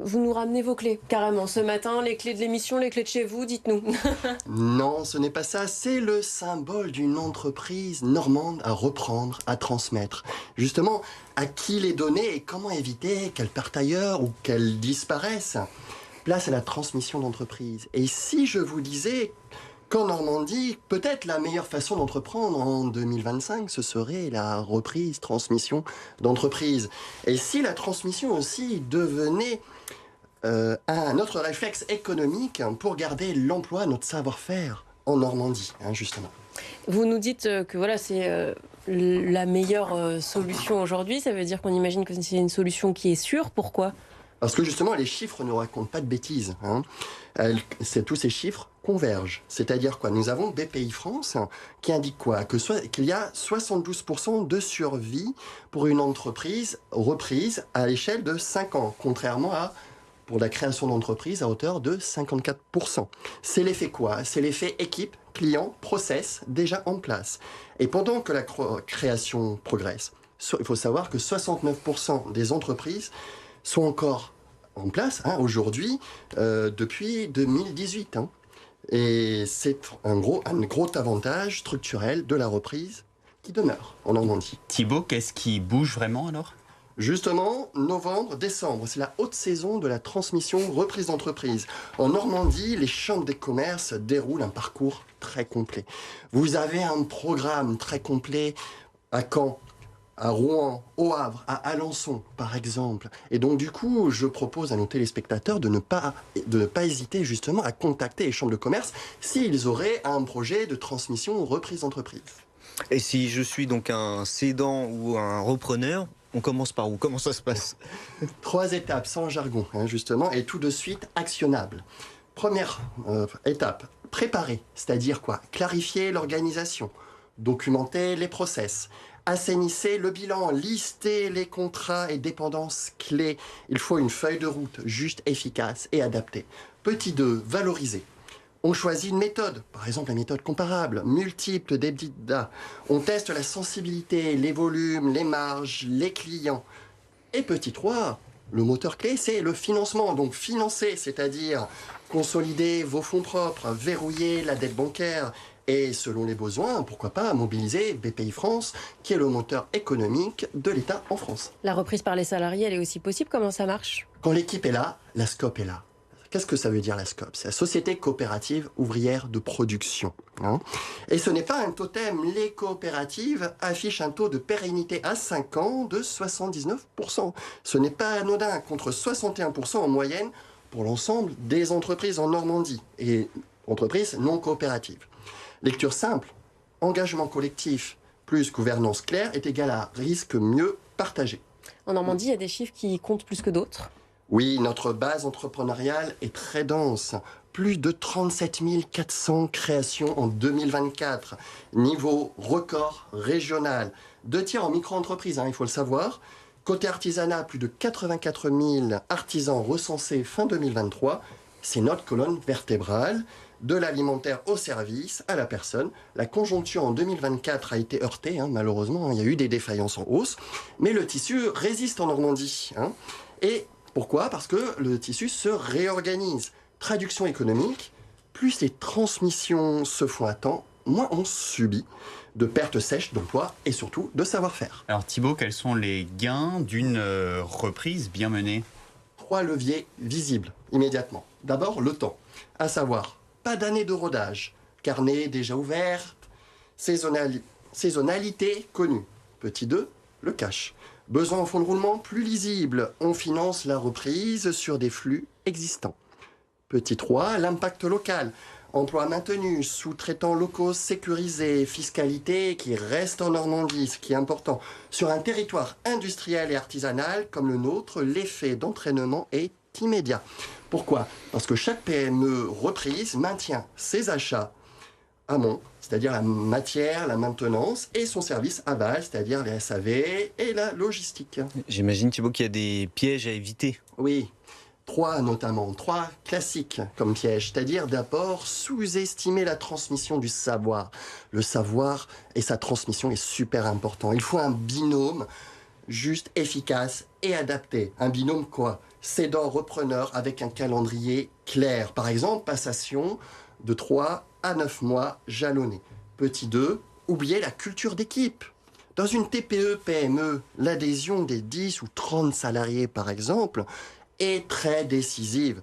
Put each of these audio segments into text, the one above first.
vous nous ramenez vos clés, carrément. Ce matin, les clés de l'émission, les clés de chez vous, dites-nous. Non, ce n'est pas ça, c'est le symbole d'une entreprise normande à reprendre, à transmettre. Justement, à qui les donner et comment éviter qu'elles partent ailleurs ou qu'elles disparaissent. Place à la transmission d'entreprise. Et si je vous disais qu'en Normandie, peut-être la meilleure façon d'entreprendre en 2025, ce serait la reprise, transmission d'entreprise. Et si la transmission aussi devenait un autre réflexe économique pour garder l'emploi, notre savoir-faire en Normandie, justement. Vous nous dites que voilà, c'est la meilleure solution aujourd'hui. Ça veut dire qu'on imagine que c'est une solution qui est sûre. Pourquoi ? Parce que justement, les chiffres ne racontent pas de bêtises. Tous ces chiffres convergent. C'est-à-dire quoi ? Nous avons BPI France qui indique quoi ? Qu'il y a 72% de survie pour une entreprise reprise à l'échelle de 5 ans, contrairement à pour la création d'entreprise à hauteur de 54%. C'est l'effet quoi ? C'est l'effet équipe, client, process déjà en place. Et pendant que la création progresse, il faut savoir que 69% des entreprises sont encore en place aujourd'hui depuis 2018. Et c'est un gros avantage structurel de la reprise qui demeure en Normandie. Thibaut, qu'est-ce qui bouge vraiment alors ? Justement, novembre, décembre, c'est la haute saison de la transmission reprise d'entreprise. En Normandie, les chambres des commerces déroulent un parcours très complet. Vous avez un programme très complet à Caen, à Rouen, au Havre, à Alençon, par exemple. Et donc, du coup, je propose à nos téléspectateurs de ne pas hésiter justement à contacter les chambres de commerce s'ils auraient un projet de transmission reprise d'entreprise. Et si je suis donc un cédant ou un repreneur, on commence par où ? Comment ça se passe ? 3 étapes sans jargon, justement, et tout de suite actionnables. Première étape, préparer, c'est-à-dire quoi ? Clarifier l'organisation, documenter les process, assainissez le bilan, listez les contrats et dépendances clés. Il faut une feuille de route juste, efficace et adaptée. Petit 2, valoriser. On choisit une méthode, par exemple la méthode comparable, multiple d'EBITDA. On teste la sensibilité, les volumes, les marges, les clients. Et petit 3, le moteur clé, c'est le financement. Donc financer, c'est-à-dire consolider vos fonds propres, verrouiller la dette bancaire et selon les besoins, pourquoi pas mobiliser BPI France, qui est le moteur économique de l'État en France. La reprise par les salariés, elle est aussi possible. Comment ça marche ? Quand l'équipe est là, la SCOP est là. Qu'est-ce que ça veut dire la SCOP ? C'est la Société coopérative ouvrière de production. Et ce n'est pas un totem. Les coopératives affichent un taux de pérennité à 5 ans de 79%. Ce n'est pas anodin, contre 61% en moyenne pour l'ensemble des entreprises en Normandie et entreprises non coopératives. Lecture simple, engagement collectif plus gouvernance claire est égal à risque mieux partagé. En Normandie, il y a des chiffres qui comptent plus que d'autres. Oui, notre base entrepreneuriale est très dense. Plus de 37 400 créations en 2024. Niveau record régional. 2 tiers en micro-entreprise, il faut le savoir. Côté artisanat, plus de 84 000 artisans recensés fin 2023. C'est notre colonne vertébrale. De l'alimentaire au service, à la personne. La conjoncture en 2024 a été heurtée, malheureusement. Il y a eu des défaillances en hausse. Mais le tissu résiste en Normandie. Et pourquoi ? Parce que le tissu se réorganise. Traduction économique, plus les transmissions se font à temps, moins on subit de pertes sèches d'emploi et surtout de savoir-faire. Alors Thibaut, quels sont les gains d'une reprise bien menée ? 3 leviers visibles immédiatement. D'abord, le temps, à savoir pas d'année de rodage, carnet déjà ouvert, saisonnalité connue. Petit 2, le cash. Besoin en fonds de roulement plus lisible. On finance la reprise sur des flux existants. Petit 3, l'impact local. Emploi maintenu, sous-traitants locaux sécurisés, fiscalité qui reste en Normandie, ce qui est important. Sur un territoire industriel et artisanal comme le nôtre, l'effet d'entraînement est immédiat. Pourquoi ? Parce que chaque PME reprise maintient ses achats amont, c'est-à-dire la matière, la maintenance, et son service aval, c'est-à-dire les SAV et la logistique. J'imagine, Thibaut, qu'il y a des pièges à éviter. Oui, 3 notamment, 3 classiques comme pièges, c'est-à-dire d'abord sous-estimer la transmission du savoir. Le savoir et sa transmission est super important. Il faut un binôme juste, efficace et adapté. Un binôme quoi ? cédant-repreneur avec un calendrier clair. Par exemple, passation de 3 à 9 mois jalonnés. Petit 2, oubliez la culture d'équipe. Dans une TPE-PME, l'adhésion des 10 ou 30 salariés, par exemple, est très décisive.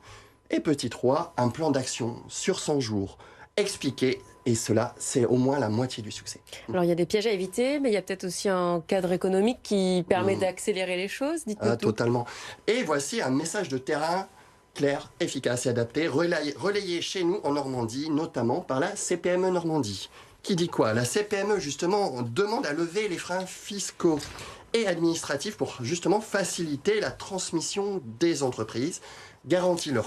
Et petit 3, un plan d'action sur 100 jours. Expliquer, et cela, c'est au moins la moitié du succès. Alors il y a des pièges à éviter, mais il y a peut-être aussi un cadre économique qui permet d'accélérer les choses. Dites-nous tout. Totalement. Et voici un message de terrain clair, efficace et adapté, relayé chez nous en Normandie, notamment par la CPME Normandie. Qui dit quoi? La CPME, justement, on demande à lever les freins fiscaux et administratifs pour justement faciliter la transmission des entreprises, garantir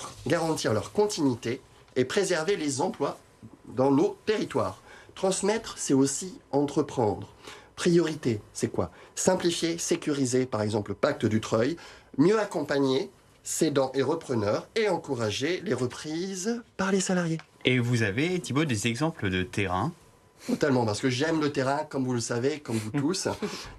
leur continuité et préserver les emplois dans nos territoires. Transmettre, c'est aussi entreprendre. Priorité, c'est quoi? Simplifier, sécuriser, par exemple, le pacte du Treuil, mieux accompagner cédants et repreneurs et encourager les reprises par les salariés. Et vous avez, Thibaut, des exemples de terrain? Totalement, parce que j'aime le terrain, comme vous le savez, comme vous tous,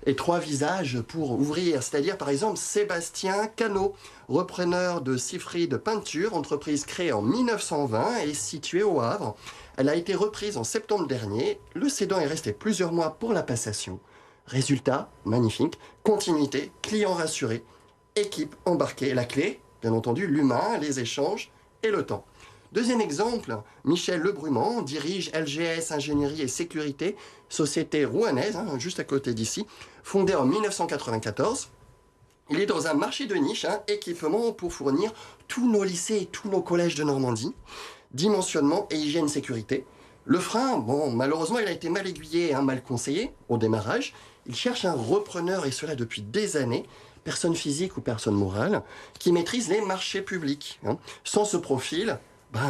et 3 visages pour ouvrir. C'est-à-dire, par exemple, Sébastien Cano, repreneur de sifflerie de peinture, entreprise créée en 1920 et située au Havre. Elle a été reprise en septembre dernier. Le cédant est resté plusieurs mois pour la passation. Résultat, magnifique, continuité, client rassuré, équipe embarquée. La clé, bien entendu, l'humain, les échanges et le temps. Deuxième exemple, Michel Lebrumand dirige LGS Ingénierie et Sécurité, société rouennaise, juste à côté d'ici, fondée en 1994. Il est dans un marché de niche, équipement pour fournir tous nos lycées et tous nos collèges de Normandie, dimensionnement et hygiène sécurité. Le frein, bon, malheureusement, il a été mal aiguillé et mal conseillé au démarrage. Il cherche un repreneur, et cela depuis des années, personne physique ou personne morale, qui maîtrise les marchés publics. Sans ce profil,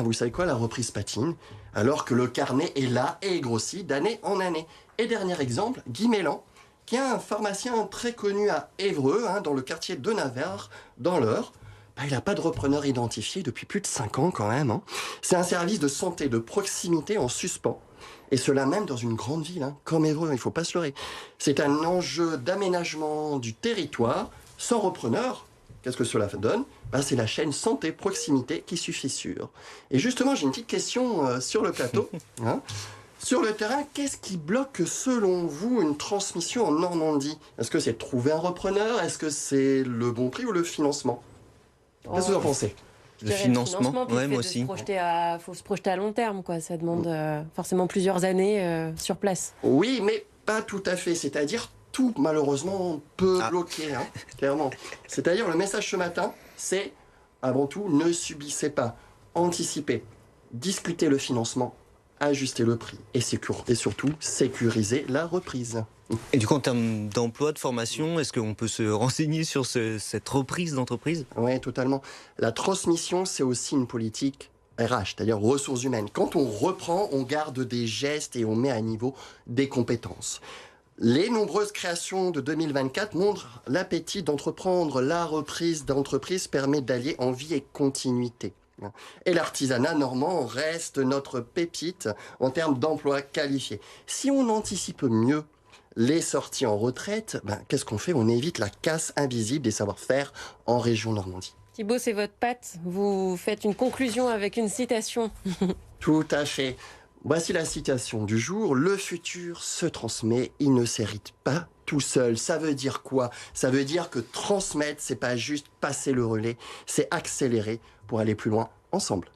vous savez quoi, la reprise patine, alors que le carnet est là et grossit d'année en année. Et dernier exemple, Guy Mélan, qui est un pharmacien très connu à Évreux, dans le quartier de Navarre, dans l'Eure. Il n'a pas de repreneur identifié depuis plus de 5 ans quand même. C'est un service de santé de proximité en suspens. Et cela même dans une grande ville, comme Évreux, il ne faut pas se leurrer. C'est un enjeu d'aménagement du territoire sans repreneur. Qu'est-ce que cela donne? C'est la chaîne santé proximité qui suffit sûr. Et justement, j'ai une petite question sur le plateau. Sur le terrain, qu'est-ce qui bloque selon vous une transmission en Normandie? Est-ce que c'est de trouver un repreneur? Est-ce que c'est le bon prix ou le financement? Qu'est-ce que vous en pensez? Le financement, puis ouais, le moi fait de aussi. faut se projeter à long terme, quoi. Ça demande forcément plusieurs années sur place. Oui, mais pas tout à fait. C'est-à-dire, tout, malheureusement, peut bloquer, clairement. C'est-à-dire, le message ce matin, c'est, avant tout, ne subissez pas, anticipez, discutez le financement, ajustez le prix et surtout, sécurisez la reprise. Et du coup, en termes d'emploi, de formation, est-ce qu'on peut se renseigner sur cette reprise d'entreprise? Oui, totalement. La transmission, c'est aussi une politique RH, c'est-à-dire ressources humaines. Quand on reprend, on garde des gestes et on met à niveau des compétences. Les nombreuses créations de 2024 montrent l'appétit d'entreprendre. La reprise d'entreprise permet d'allier envie et continuité. Et l'artisanat normand reste notre pépite en termes d'emploi qualifié. Si on anticipe mieux les sorties en retraite, qu'est-ce qu'on fait? On évite la casse invisible des savoir-faire en région Normandie. Thibaut, c'est votre patte. Vous faites une conclusion avec une citation. Tout à fait. Voici la citation du jour. Le futur se transmet, il ne s'hérite pas tout seul. Ça veut dire quoi? Ça veut dire que transmettre, c'est pas juste passer le relais, c'est accélérer pour aller plus loin ensemble.